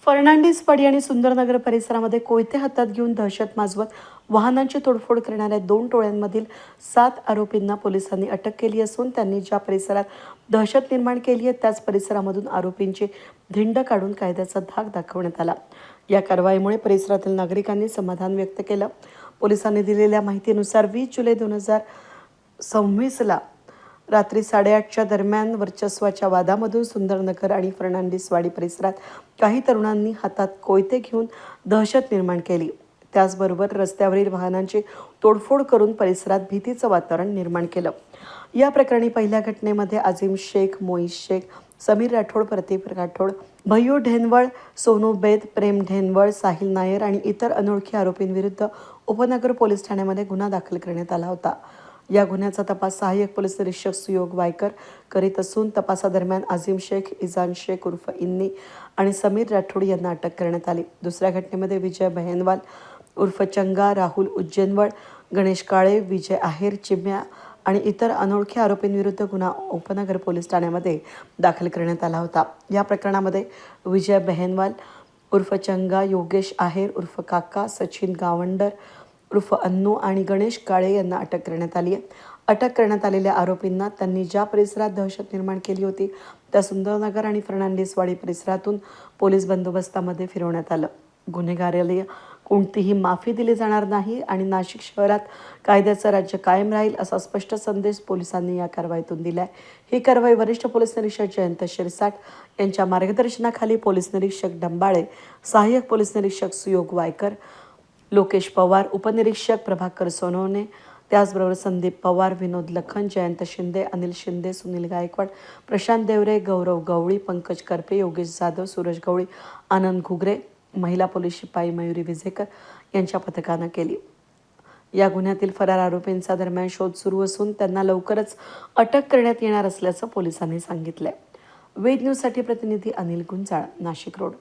फर्नांडिसवाडी आणि सुंदरनगर परिसरामध्ये कोयते हातात घेऊन दहशत माजवत वाहनांची तोडफोड करणाऱ्या 2 टोळ्यांमधील 7 आरोपींना पोलिसांनी अटक केली असून त्यांनी ज्या परिसरात दहशत निर्माण केली आहे त्याच परिसरामधून आरोपींची धिंड काढून कायद्याचा धाक दाखवण्यात आला। या कारवाईमुळे परिसरातील नागरिकांनी समाधान व्यक्त केलं। पोलिसांनी दिलेल्या माहितीनुसार 20 जुलै 2026ला रात्री 8:30च्या दरम्यान वर्चस्वाच्या वादामधून सुंदरनगर आणि फर्नांडिसवाडी परिसरात काही तरुणांनी हातात कोयते घेऊन दहशत निर्माण केली। त्याचबरोबर रस्त्यावरील वाहनांची तोडफोड करून परिसरात भीतीचं वातावरण निर्माण केलं। या प्रकरणी पहिल्या घटनेमध्ये आझिम शेख, मोईज शेख, समीर राठोड, प्रतीक राठोड, भय्यू ढेनवळ, सोनू बेद, प्रेम ढेनवळ, साहिल नायर आणि इतर अनोळखी आरोपींविरुद्ध उपनगर पोलीस ठाण्यामध्ये गुन्हा दाखल करण्यात आला होता। या गुन्ह्याचा तपास सहाय्यक पोलीस निरीक्षक सुयोग वायकर करीत असून तपासादरम्यान आझिम शेख, इजान शेख उर्फ इन्नी आणि समीर राठोड यांना अटक करण्यात आली। दुसऱ्या घटनेमध्ये विजय बहेनवाल उर्फ चंगा, राहुल उज्जैनवळ, गणेश काळे, विजय आहेर, चिम्या आणि इतर अनोळखी आरोपींविरुद्ध गुन्हा उपनगर पोलीस ठाण्यामध्ये दाखल करण्यात आला होता। या प्रकरणामध्ये विजय बहेनवाल उर्फ चंगा, योगेश आहेर उर्फ काका, सचिन गावंडर उर्फ अन्नू आणि गणेश काळे यांना अटक करण्यात आली आहे। अटक करण्यात आलेल्या आरोपींना त्यांनी ज्या परिसरात दहशत निर्माण केली होती त्या सुंदरनगर आणि फर्नांडिसवाडी परिसरातून पोलीस बंदोबस्तामध्ये फिरवण्यात आलं। गुन्हेगाराला कोणतीही माफी दिली जाणार नाही आणि नाशिक शहरात कायद्याचं राज्य कायम राहील असा स्पष्ट संदेश पोलिसांनी या कारवाईतून दिलाय। ही कारवाई वरिष्ठ पोलीस निरीक्षक जयंत शिरसाट यांच्या मार्गदर्शनाखाली पोलीस निरीक्षक डंबाळे, सहाय्यक पोलीस निरीक्षक सुयोग वायकर, लोकेश पवार, उपनिरीक्षक प्रभाकर सोनवणे, त्याचबरोबर संदीप पवार, विनोद लखन, जयंत शिंदे, अनिल शिंदे, सुनील गायकवाड, प्रशांत देवरे, गौरव गवळी, पंकज करपे, योगेश जाधव, सूरज गवळी, आनंद घुगरे, महिला पोलीस शिपाई मयुरी विजेकर यांच्या पथकानं केली। या गुन्ह्यातील फरार आरोपींचा दरम्यान शोध सुरू असून त्यांना लवकरच अटक करण्यात येणार असल्याचं पोलिसांनी सांगितलंय। वेद न्यूजसाठी प्रतिनिधी अनिल गुंजाळ, नाशिक रोड।